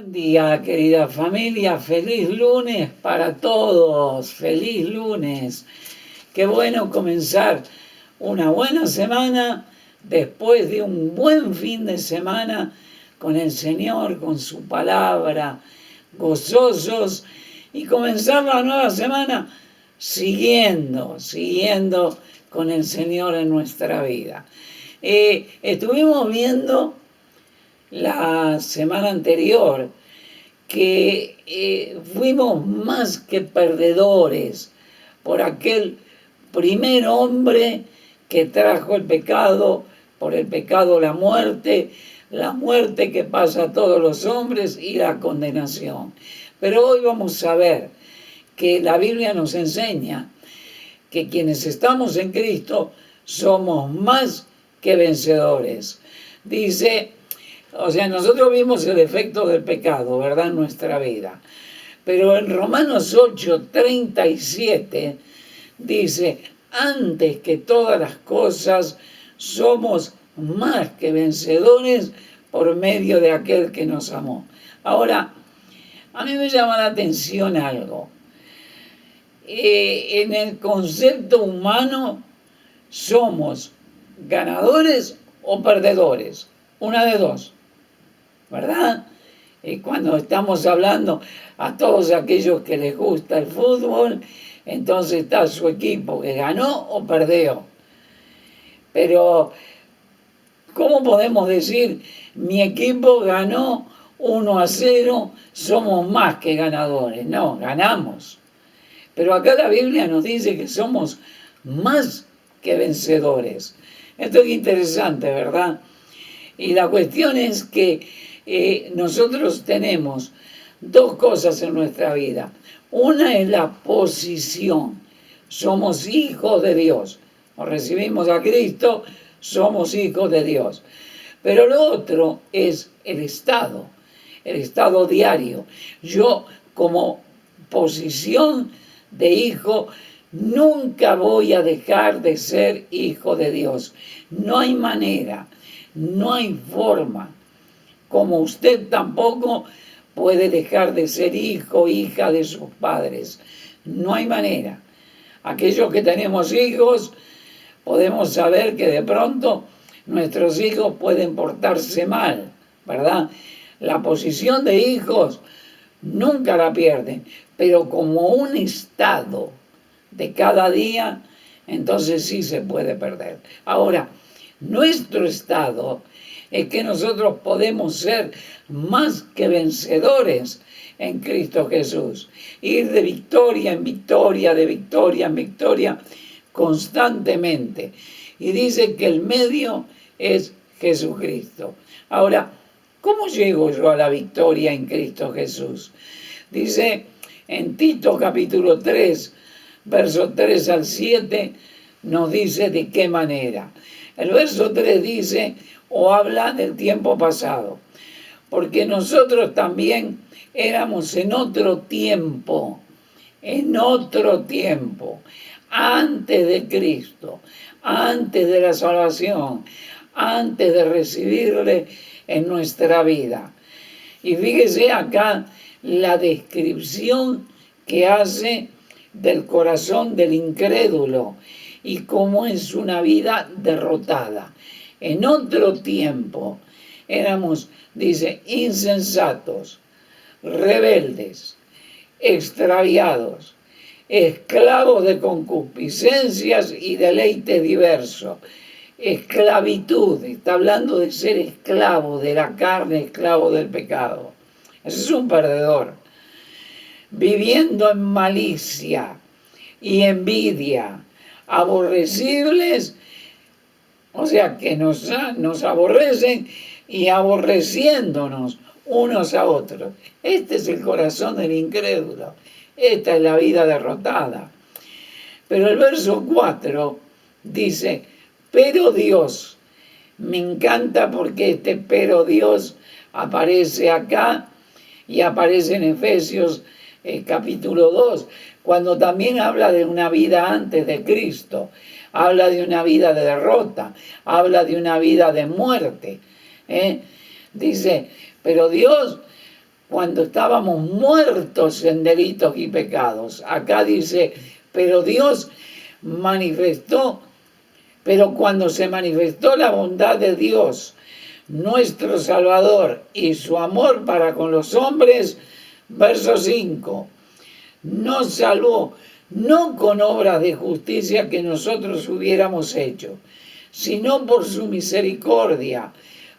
Buen día, querida familia. Feliz lunes para todos. Feliz lunes. Qué bueno comenzar una buena semana después de un buen fin de semana con el Señor, con su palabra, gozosos, y comenzar la nueva semana siguiendo con el Señor en nuestra vida. Estuvimos viendo la semana anterior que fuimos más que perdedores por aquel primer hombre que trajo el pecado, por el pecado la muerte que pasa a todos los hombres y la condenación. Pero hoy vamos a ver que la Biblia nos enseña que quienes estamos en Cristo somos más que vencedores. Dice, nosotros vimos el efecto del pecado, ¿verdad?, en nuestra vida. Pero en Romanos 8:37 dice, antes que todas las cosas, somos más que vencedores por medio de aquel que nos amó. Ahora, a mí me llama la atención algo. En el concepto humano, somos ganadores o perdedores. Una de dos, ¿verdad? Cuando estamos hablando a todos aquellos que les gusta el fútbol, entonces está su equipo que ganó o perdió. Pero, ¿cómo podemos decir, mi equipo ganó 1-0, somos más que ganadores? No, ganamos. Pero acá la Biblia nos dice que somos más que vencedores. Esto es interesante, ¿verdad? Y la cuestión es que nosotros tenemos dos cosas en nuestra vida. Una es la posición. Somos hijos de Dios. O recibimos a Cristo, somos hijos de Dios. Pero lo otro es el estado diario. Yo, como posición de hijo, nunca voy a dejar de ser hijo de Dios. No hay manera. No hay forma, como usted tampoco puede dejar de ser hijo o hija de sus padres. No hay manera. Aquellos que tenemos hijos, podemos saber que de pronto nuestros hijos pueden portarse mal, ¿verdad? La posición de hijos nunca la pierden, pero como un estado de cada día, entonces sí se puede perder. Ahora, nuestro estado es que nosotros podemos ser más que vencedores en Cristo Jesús. Ir de victoria en victoria, de victoria en victoria, constantemente. Y dice que el medio es Jesucristo. Ahora, ¿cómo llego yo a la victoria en Cristo Jesús? Dice en Tito capítulo 3, versos 3 al 7, nos dice de qué manera. El verso 3 dice, o habla del tiempo pasado, porque nosotros también éramos en otro tiempo, antes de Cristo, antes de la salvación, antes de recibirle en nuestra vida. Y fíjese acá la descripción que hace del corazón del incrédulo y cómo es una vida derrotada. En otro tiempo éramos, dice, insensatos, rebeldes, extraviados, esclavos de concupiscencias y deleites diversos. Esclavitud, está hablando de ser esclavo de la carne, esclavo del pecado. Ese es un perdedor. Viviendo en malicia y envidia, aborrecibles, o sea que nos aborrecen y aborreciéndonos unos a otros. Este es el corazón del incrédulo. Esta es la vida derrotada. Pero el verso 4 dice, pero Dios, me encanta porque este pero Dios aparece acá y aparece en Efesios capítulo 2, cuando también habla de una vida antes de Cristo, habla de una vida de derrota, habla de una vida de muerte. Dice, pero Dios, cuando estábamos muertos en delitos y pecados. Acá dice, pero Dios manifestó, pero cuando se manifestó la bondad de Dios, nuestro Salvador, y su amor para con los hombres, verso 5, nos salvó no con obras de justicia que nosotros hubiéramos hecho, sino por su misericordia,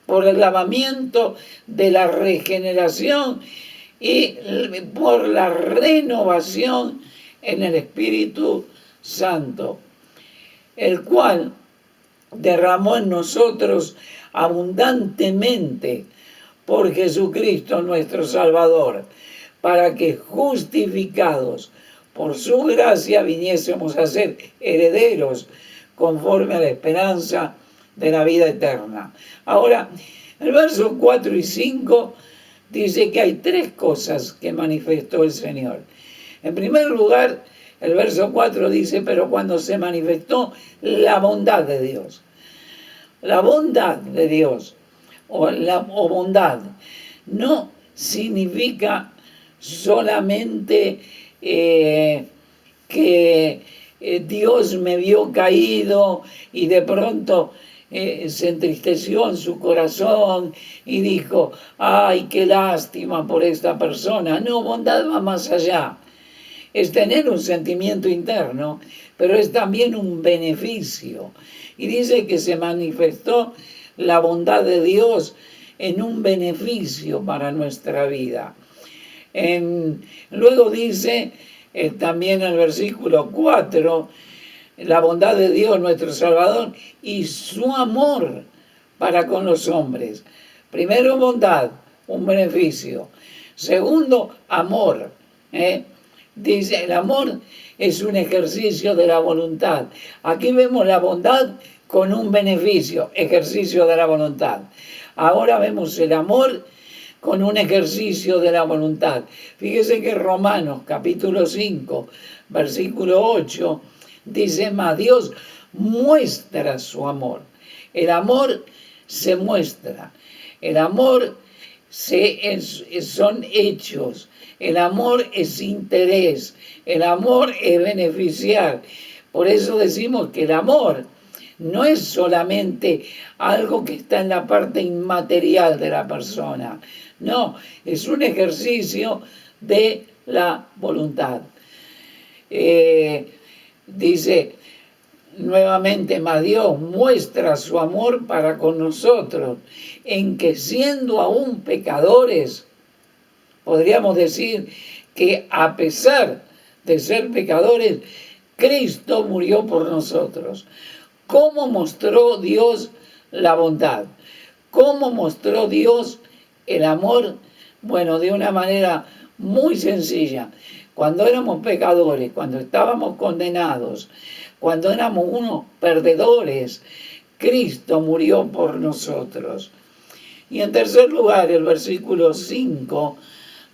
por el lavamiento de la regeneración y por la renovación en el Espíritu Santo, el cual derramó en nosotros abundantemente por Jesucristo nuestro Salvador, para que justificados por su gracia viniésemos a ser herederos conforme a la esperanza de la vida eterna. Ahora, el verso 4 y 5 dice que hay tres cosas que manifestó el Señor. En primer lugar, el verso 4 dice, pero cuando se manifestó la bondad de Dios. La bondad de Dios, o bondad, no significa solamente que Dios me vio caído y de pronto se entristeció en su corazón y dijo, ay, qué lástima por esta persona. No, bondad va más allá. Es tener un sentimiento interno, pero es también un beneficio. Y dice que se manifestó la bondad de Dios en un beneficio para nuestra vida. Luego dice también en el versículo 4, la bondad de Dios nuestro Salvador y su amor para con los hombres. Primero, bondad, un beneficio. Segundo, amor. Dice, el amor es un ejercicio de la voluntad. Aquí vemos la bondad con un beneficio, ejercicio de la voluntad. Ahora vemos el amor con un ejercicio de la voluntad. Fíjese que Romanos capítulo 5, versículo 8, dice, mas Dios muestra su amor. El amor se muestra. El amor son hechos. El amor es interés. El amor es beneficiar. Por eso decimos que el amor no es solamente algo que está en la parte inmaterial de la persona. No, es un ejercicio de la voluntad. Dice nuevamente, mas Dios muestra su amor para con nosotros, en que siendo aún pecadores, podríamos decir que a pesar de ser pecadores, Cristo murió por nosotros. ¿Cómo mostró Dios la bondad? ¿Cómo mostró Dios el amor? Bueno, de una manera muy sencilla. Cuando éramos pecadores, cuando estábamos condenados, cuando éramos unos perdedores, Cristo murió por nosotros. Y en tercer lugar, el versículo 5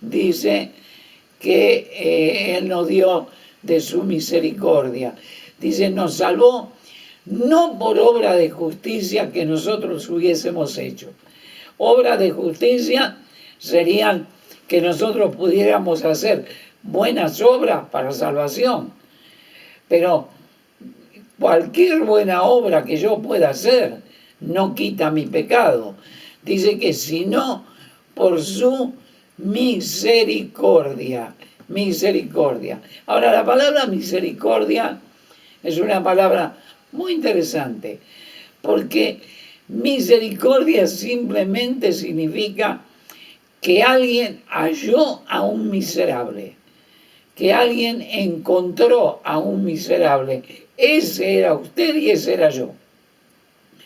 dice que Él nos dio de su misericordia. Dice, nos salvó no por obra de justicia que nosotros hubiésemos hecho. Obras de justicia serían que nosotros pudiéramos hacer buenas obras para salvación. Pero cualquier buena obra que yo pueda hacer no quita mi pecado. Dice que sino por su misericordia. Misericordia. Ahora, la palabra misericordia es una palabra muy interesante, porque misericordia simplemente significa que alguien halló a un miserable, que alguien encontró a un miserable. Ese era usted y ese era yo,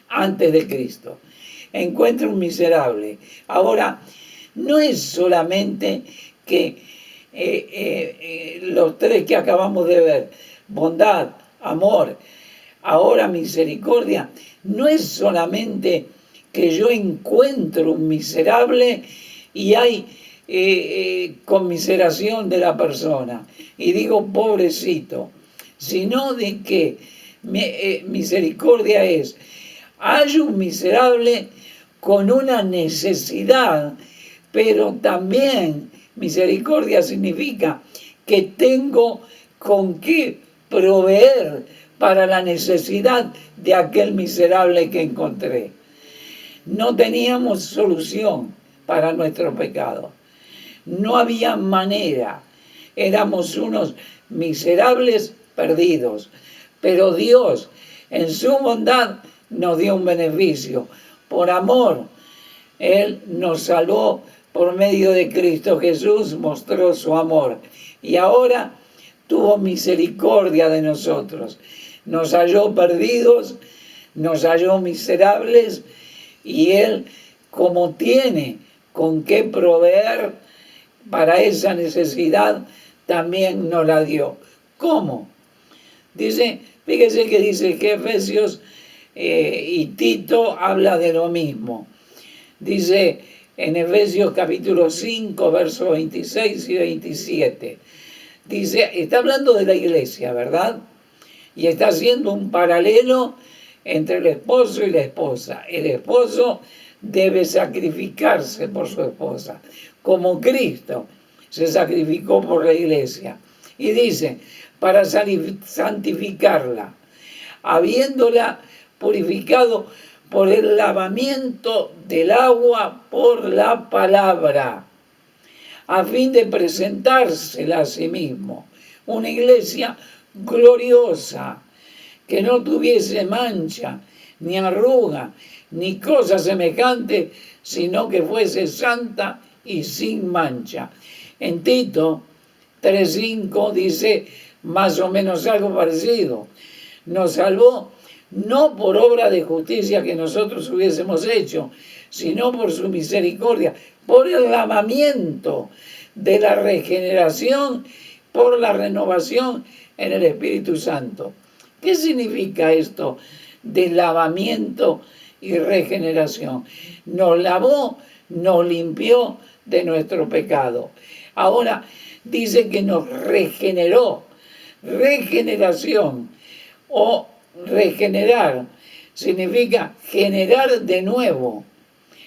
antes de Cristo. Encuentra un miserable. Ahora, no es solamente que los tres que acabamos de ver, bondad, amor, ahora misericordia, no es solamente que yo encuentro un miserable y hay conmiseración de la persona y digo pobrecito, sino de que misericordia es, hay un miserable con una necesidad, pero también misericordia significa que tengo con qué proveer para la necesidad de aquel miserable que encontré. No teníamos solución para nuestro pecado. No había manera. Éramos unos miserables perdidos. Pero Dios, en su bondad, nos dio un beneficio. Por amor, Él nos salvó por medio de Cristo Jesús, mostró su amor. Y ahora tuvo misericordia de nosotros. Nos halló perdidos, nos halló miserables, y Él, como tiene con qué proveer para esa necesidad, también nos la dio. ¿Cómo? Dice, fíjese que dice que Efesios y Tito habla de lo mismo. Dice en Efesios capítulo 5, versos 26 y 27. Dice, está hablando de la iglesia, ¿verdad? Y está haciendo un paralelo entre el esposo y la esposa. El esposo debe sacrificarse por su esposa, como Cristo se sacrificó por la iglesia. Y dice, para santificarla, habiéndola purificado por el lavamiento del agua por la palabra, a fin de presentársela a sí mismo, una iglesia gloriosa, que no tuviese mancha, ni arruga, ni cosa semejante, sino que fuese santa y sin mancha. En Tito 3:5 dice más o menos algo parecido. Nos salvó no por obra de justicia que nosotros hubiésemos hecho, sino por su misericordia, por el lavamiento de la regeneración, por la renovación en el Espíritu Santo. ¿Qué significa esto de lavamiento y regeneración? Nos lavó, nos limpió de nuestro pecado. Ahora dice que nos regeneró. Regeneración o regenerar significa generar de nuevo.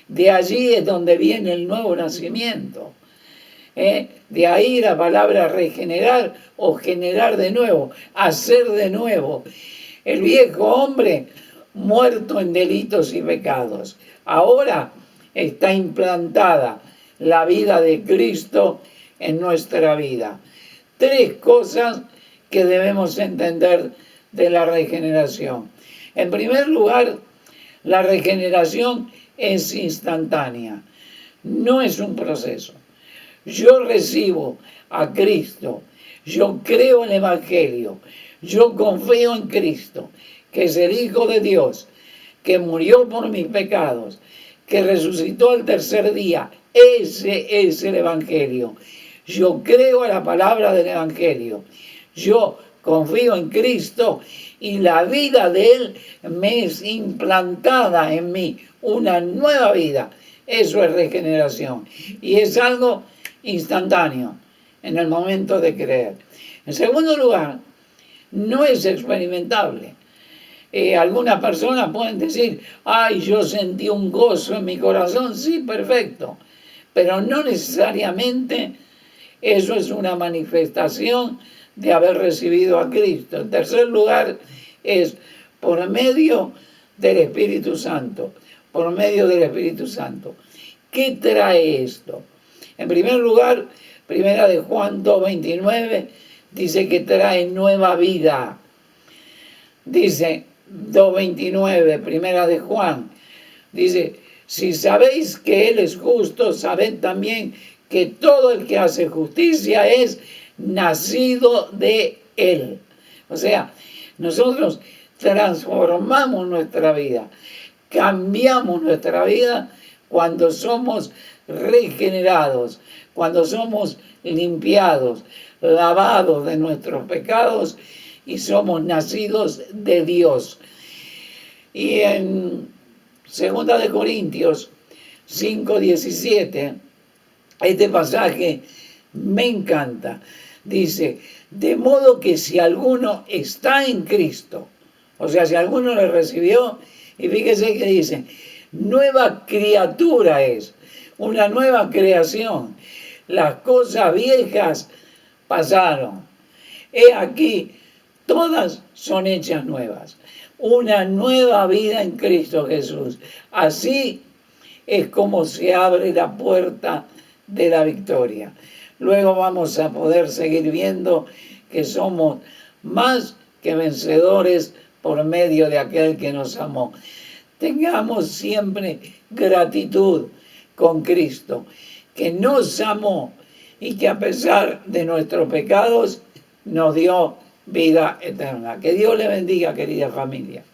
De allí es donde viene el nuevo nacimiento. De ahí la palabra regenerar o generar de nuevo, hacer de nuevo. El viejo hombre muerto en delitos y pecados. Ahora está implantada la vida de Cristo en nuestra vida. 3 cosas que debemos entender de la regeneración. En primer lugar, la regeneración es instantánea, no es un proceso. Yo recibo a Cristo, yo creo en el Evangelio, yo confío en Cristo, que es el Hijo de Dios, que murió por mis pecados, que resucitó al tercer día. Ese es el Evangelio. Yo creo en la palabra del Evangelio. Yo confío en Cristo y la vida de Él me es implantada en mí, una nueva vida. Eso es regeneración. Y es algo instantáneo en el momento de creer. En segundo lugar, no es experimentable. Algunas personas pueden decir, ay, yo sentí un gozo en mi corazón. Sí, perfecto. Pero no necesariamente eso es una manifestación de haber recibido a Cristo. En tercer lugar, es por medio del Espíritu Santo. Por medio del Espíritu Santo. ¿Qué trae esto? En primer lugar, primera de Juan 2:29, dice que trae nueva vida. Dice 2:29, primera de Juan, dice, si sabéis que Él es justo, sabed también que todo el que hace justicia es nacido de Él. O sea, nosotros transformamos nuestra vida, cambiamos nuestra vida cuando somos regenerados, cuando somos limpiados, lavados de nuestros pecados y somos nacidos de Dios. Y en 2 de Corintios 5:17, este pasaje me encanta. Dice, de modo que si alguno está en Cristo, o sea, si alguno le recibió, y fíjese que dice, nueva criatura es. una nueva creación. Las cosas viejas pasaron. He aquí, todas son hechas nuevas. Una nueva vida en Cristo Jesús. Así es como se abre la puerta de la victoria. Luego vamos a poder seguir viendo que somos más que vencedores por medio de aquel que nos amó. Tengamos siempre gratitud con Cristo, que nos amó y que a pesar de nuestros pecados nos dio vida eterna. Que Dios le bendiga, querida familia.